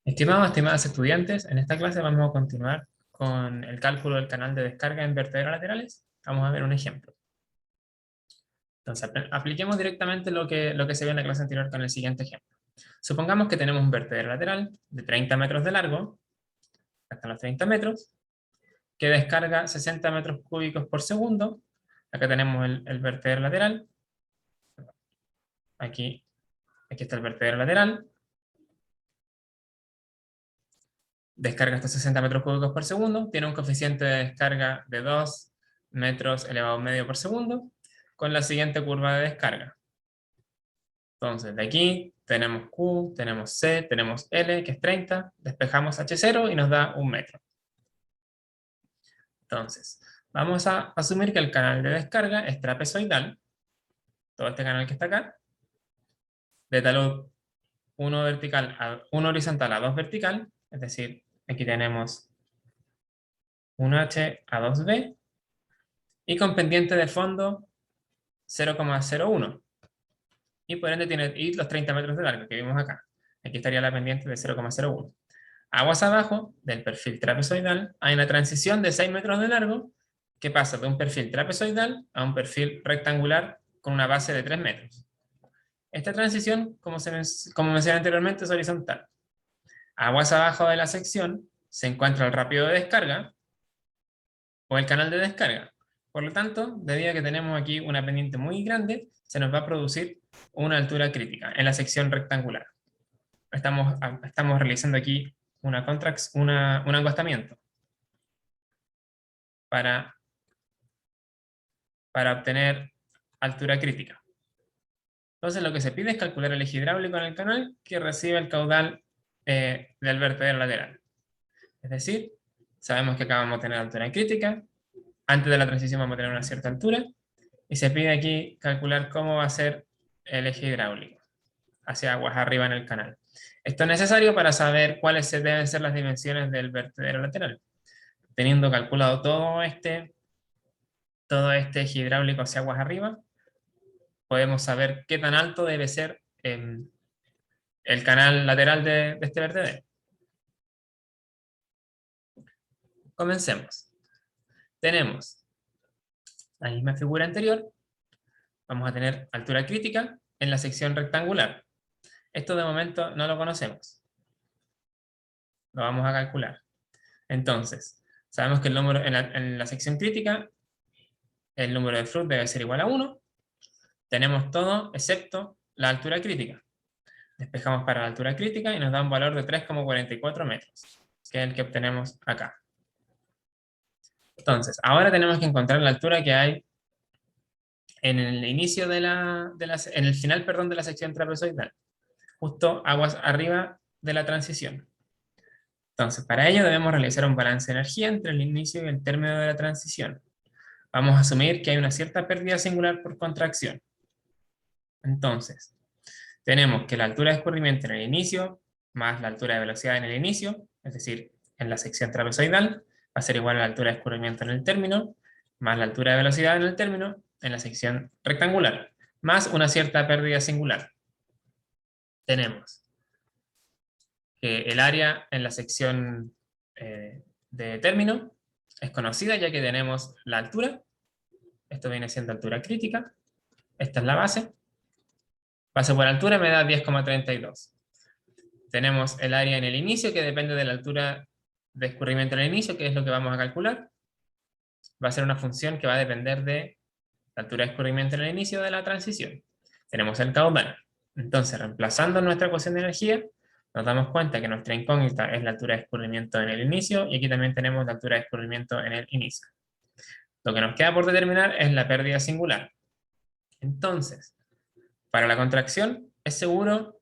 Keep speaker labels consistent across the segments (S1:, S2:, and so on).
S1: Estimadas estudiantes, en esta clase vamos a continuar con el cálculo del canal de descarga en vertederos laterales. Vamos a ver un ejemplo. Entonces, apliquemos directamente lo que se vio en la clase anterior con el siguiente ejemplo. Supongamos que tenemos un vertedero lateral de 30 metros de largo, hasta los 30 metros, que descarga 60 metros cúbicos por segundo. Acá tenemos el vertedero lateral. Aquí está el vertedero lateral. Descarga hasta 60 metros cúbicos por segundo, tiene un coeficiente de descarga de 2 metros elevado a medio por segundo, con la siguiente curva de descarga. Entonces, de aquí tenemos Q, tenemos C, tenemos L, que es 30, despejamos H0 y nos da 1 metro. Entonces, vamos a asumir que el canal de descarga es trapezoidal, todo este canal que está acá, de talud 1 horizontal a 2 vertical, es decir, aquí tenemos 1H a 2B, y con pendiente de fondo 0,01. Y por ende tiene los 30 metros de largo que vimos acá. Aquí estaría la pendiente de 0,01. Aguas abajo del perfil trapezoidal hay una transición de 6 metros de largo que pasa de un perfil trapezoidal a un perfil rectangular con una base de 3 metros. Esta transición, como mencioné anteriormente, es horizontal. Aguas abajo de la sección se encuentra el rápido de descarga o el canal de descarga. Por lo tanto, debido a que tenemos aquí una pendiente muy grande, se nos va a producir una altura crítica en la sección rectangular. Estamos realizando aquí un angostamiento para obtener altura crítica. Entonces lo que se pide es calcular el eje hidráulico en el canal que recibe el caudal del vertedero lateral. Es decir, sabemos que acá vamos a tener altura crítica, antes de la transición vamos a tener una cierta altura, y se pide aquí calcular cómo va a ser el eje hidráulico hacia aguas arriba en el canal. Esto es necesario para saber cuáles deben ser las dimensiones del vertedero lateral. Teniendo calculado todo este eje hidráulico hacia aguas arriba, podemos saber qué tan alto debe ser el canal lateral de este vertedero. Comencemos. Tenemos la misma figura anterior. Vamos a tener altura crítica en la sección rectangular. Esto de momento no lo conocemos. Lo vamos a calcular. Entonces, sabemos que el número en la sección crítica, el número de Froude debe ser igual a 1. Tenemos todo excepto la altura crítica. Despejamos para la altura crítica y nos da un valor de 3,44 metros, que es el que obtenemos acá. Entonces, ahora tenemos que encontrar la altura que hay en el inicio en el final, perdón, de la sección trapezoidal, justo aguas arriba de la transición. Entonces, para ello debemos realizar un balance de energía entre el inicio y el término de la transición. Vamos a asumir que hay una cierta pérdida singular por contracción. Entonces, tenemos que la altura de escurrimiento en el inicio más la altura de velocidad en el inicio, es decir, en la sección trapezoidal, va a ser igual a la altura de escurrimiento en el término, más la altura de velocidad en el término, en la sección rectangular, más una cierta pérdida singular. Tenemos que el área en la sección de término es conocida ya que tenemos la altura, esto viene siendo altura crítica, esta es la base por altura me da 10,32. Tenemos el área en el inicio que depende de la altura de escurrimiento en el inicio, que es lo que vamos a calcular. Va a ser una función que va a depender de la altura de escurrimiento en el inicio de la transición. Tenemos el caudal. Entonces, reemplazando nuestra ecuación de energía, nos damos cuenta que nuestra incógnita es la altura de escurrimiento en el inicio, y aquí también tenemos la altura de escurrimiento en el inicio. Lo que nos queda por determinar es la pérdida singular. Entonces, para la contracción, es seguro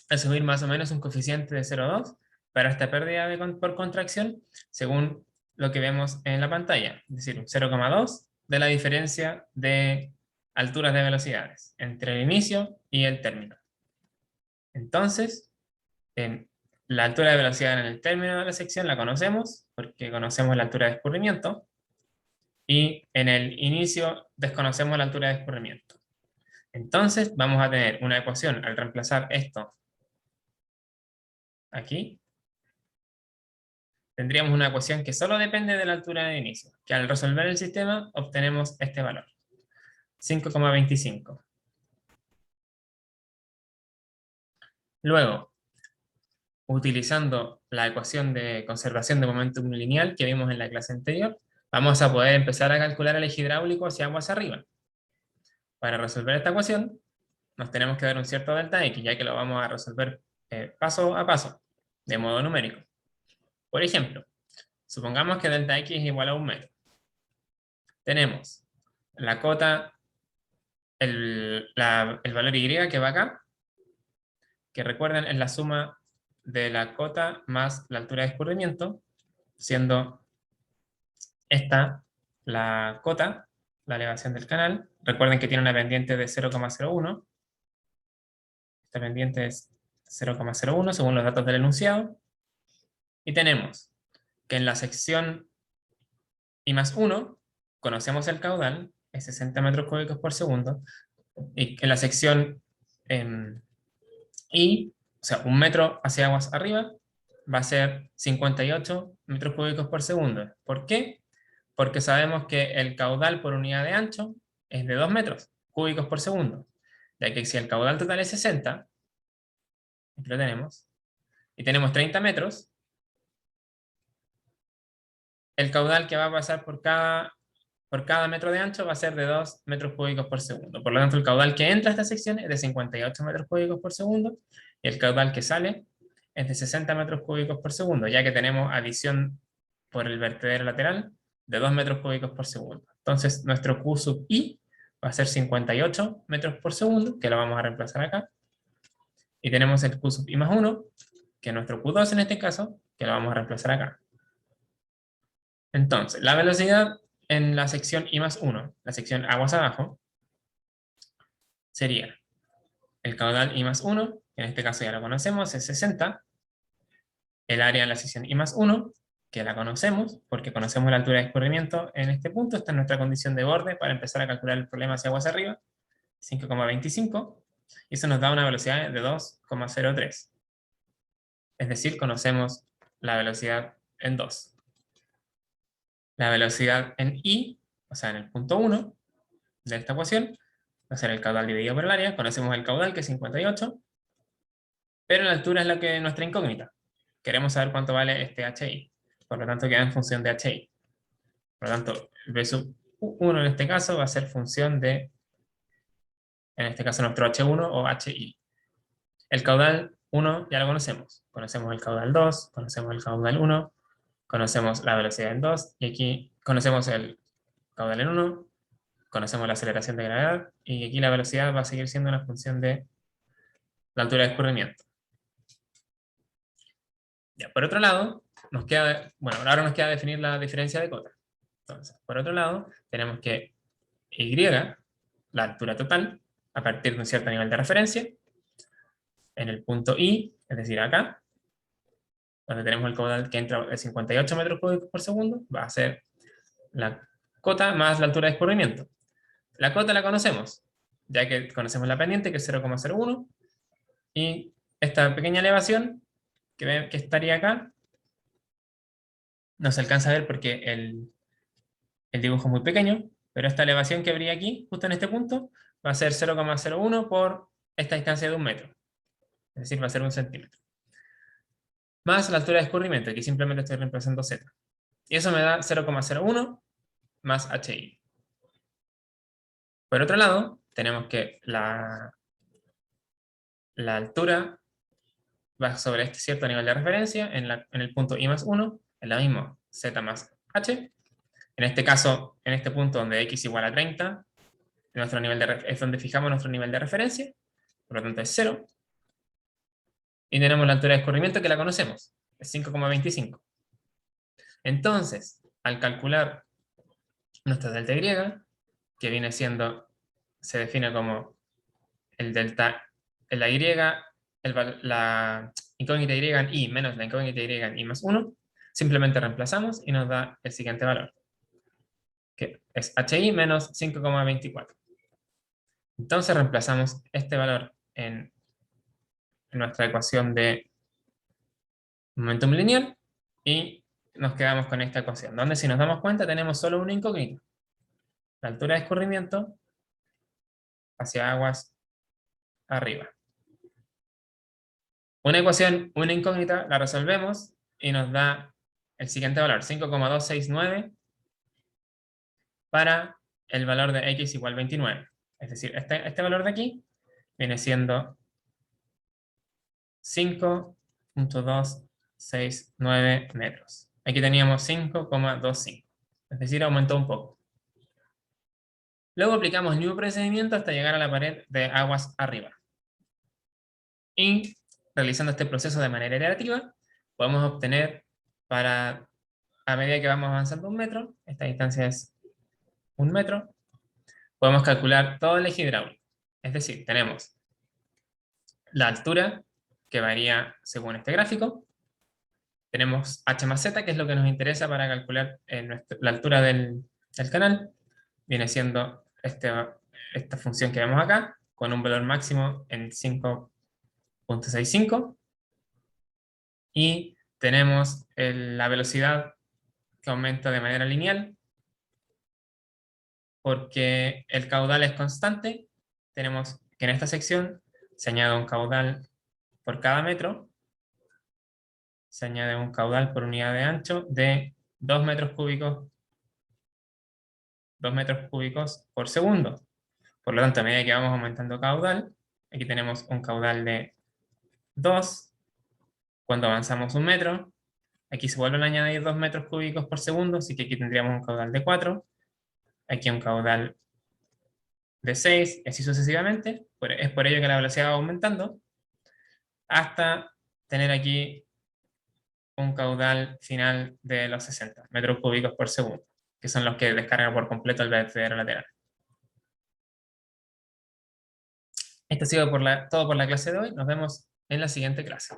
S1: asumir más o menos un coeficiente de 0,2 para esta pérdida por contracción, según lo que vemos en la pantalla, es decir, un 0,2 de la diferencia de alturas de velocidades entre el inicio y el término. Entonces, la altura de velocidad en el término de la sección la conocemos, porque conocemos la altura de escurrimiento, y en el inicio desconocemos la altura de escurrimiento. Entonces, vamos a tener una ecuación al reemplazar esto aquí, tendríamos una ecuación que solo depende de la altura de inicio, que al resolver el sistema obtenemos este valor, 5,25. Luego, utilizando la ecuación de conservación de momentum lineal que vimos en la clase anterior, vamos a poder empezar a calcular el eje hidráulico hacia aguas arriba. Para resolver esta ecuación, nos tenemos que dar un cierto delta X, ya que lo vamos a resolver paso a paso, de modo numérico. Por ejemplo, supongamos que delta X es igual a 1 metro. Tenemos la cota, el valor Y que va acá, que recuerden es la suma de la cota más la altura de escurrimiento, siendo esta la cota, la elevación del canal. Recuerden que tiene una pendiente de 0,01. Esta pendiente es 0,01 según los datos del enunciado. Y tenemos que en la sección I más 1 conocemos el caudal, es 60 metros cúbicos por segundo. Y en la sección I, o sea, 1 metro hacia aguas arriba, va a ser 58 metros cúbicos por segundo. ¿Por qué? Porque sabemos que el caudal por unidad de ancho es de 2 metros cúbicos por segundo. Ya que si el caudal total es 60, aquí lo tenemos, y tenemos 30 metros, el caudal que va a pasar por cada metro de ancho va a ser de 2 metros cúbicos por segundo. Por lo tanto, el caudal que entra a esta sección es de 58 metros cúbicos por segundo, y el caudal que sale es de 60 metros cúbicos por segundo, ya que tenemos adición por el vertedero lateral de 2 metros cúbicos por segundo. Entonces, nuestro Q sub I va a ser 58 metros por segundo, que lo vamos a reemplazar acá. Y tenemos el Q sub I más 1, que es nuestro Q2 en este caso, que lo vamos a reemplazar acá. Entonces, la velocidad en la sección I más 1, la sección aguas abajo, sería el caudal I más 1, que en este caso ya lo conocemos, es 60. El área en la sección I más 1, que la conocemos, porque conocemos la altura de escurrimiento en este punto, está en nuestra condición de borde para empezar a calcular el problema hacia aguas arriba, 5,25, y eso nos da una velocidad de 2,03. Es decir, conocemos la velocidad en 2. La velocidad en I, o sea, en el punto 1 de esta ecuación, va a ser el caudal dividido por el área. Conocemos el caudal, que es 58, pero la altura es nuestra incógnita. Queremos saber cuánto vale este HI. Por lo tanto, queda en función de HI. Por lo tanto, V sub 1 en este caso va a ser función de, en este caso, nuestro H1 o HI. El caudal 1 ya lo conocemos. Conocemos el caudal 2, conocemos el caudal 1, conocemos la velocidad en 2, y aquí conocemos el caudal en 1, conocemos la aceleración de gravedad, y aquí la velocidad va a seguir siendo una función de la altura de escurrimiento. Ya, por otro lado, ahora nos queda definir la diferencia de cota. Entonces, por otro lado, tenemos que Y, la altura total, a partir de un cierto nivel de referencia, en el punto I, es decir, acá, donde tenemos el caudal que entra de 58 metros cúbicos por segundo, va a ser la cota más la altura de escurrimiento. La cota la conocemos, ya que conocemos la pendiente, que es 0,01, y esta pequeña elevación que estaría acá, no se alcanza a ver porque el dibujo es muy pequeño, pero esta elevación que habría aquí, justo en este punto, va a ser 0,01 por esta distancia de 1 metro. Es decir, va a ser 1 centímetro. Más la altura de escurrimiento, aquí simplemente estoy reemplazando z. Y eso me da 0,01 más HI. Por otro lado, tenemos que la altura va sobre este cierto nivel de referencia, en el punto I más 1, en la misma z más h. En este caso, en este punto donde x igual a 30, es donde fijamos nuestro nivel de referencia, por lo tanto es 0. Y tenemos la altura de escurrimiento que la conocemos, es 5,25. Entonces, al calcular nuestra delta Y, que viene siendo, se define como el delta, la incógnita Y en I menos la incógnita Y en I más 1, simplemente reemplazamos y nos da el siguiente valor, que es HI menos 5,24. Entonces reemplazamos este valor en nuestra ecuación de momentum lineal, y nos quedamos con esta ecuación, donde si nos damos cuenta tenemos solo una incógnita. La altura de escurrimiento hacia aguas arriba. Una ecuación, una incógnita, la resolvemos y nos da el siguiente valor, 5,269 para el valor de x igual 29. Es decir, este valor de aquí viene siendo 5,269 metros. Aquí teníamos 5,25. Es decir, aumentó un poco. Luego aplicamos el mismo procedimiento hasta llegar a la pared de aguas arriba. Y realizando este proceso de manera iterativa, podemos obtener a medida que vamos avanzando 1 metro, esta distancia es 1 metro, podemos calcular todo el eje hidráulico. Es decir, tenemos la altura, que varía según este gráfico. Tenemos h más z, que es lo que nos interesa para calcular la altura del canal. Viene siendo esta función que vemos acá, con un valor máximo en 5,65. Y tenemos la velocidad que aumenta de manera lineal, porque el caudal es constante. Tenemos que en esta sección se añade un caudal por cada metro, se añade un caudal por unidad de ancho de 2 metros cúbicos por segundo. Por lo tanto, a medida que vamos aumentando caudal, aquí tenemos un caudal de 2. Cuando avanzamos 1 metro, aquí se vuelven a añadir 2 metros cúbicos por segundo, así que aquí tendríamos un caudal de 4. Aquí un caudal de 6, y así sucesivamente. Es por ello que la velocidad va aumentando, hasta tener aquí un caudal final de los 60 metros cúbicos por segundo, que son los que descargan por completo el vertedero lateral. Esto ha sido todo por la clase de hoy. Nos vemos en la siguiente clase.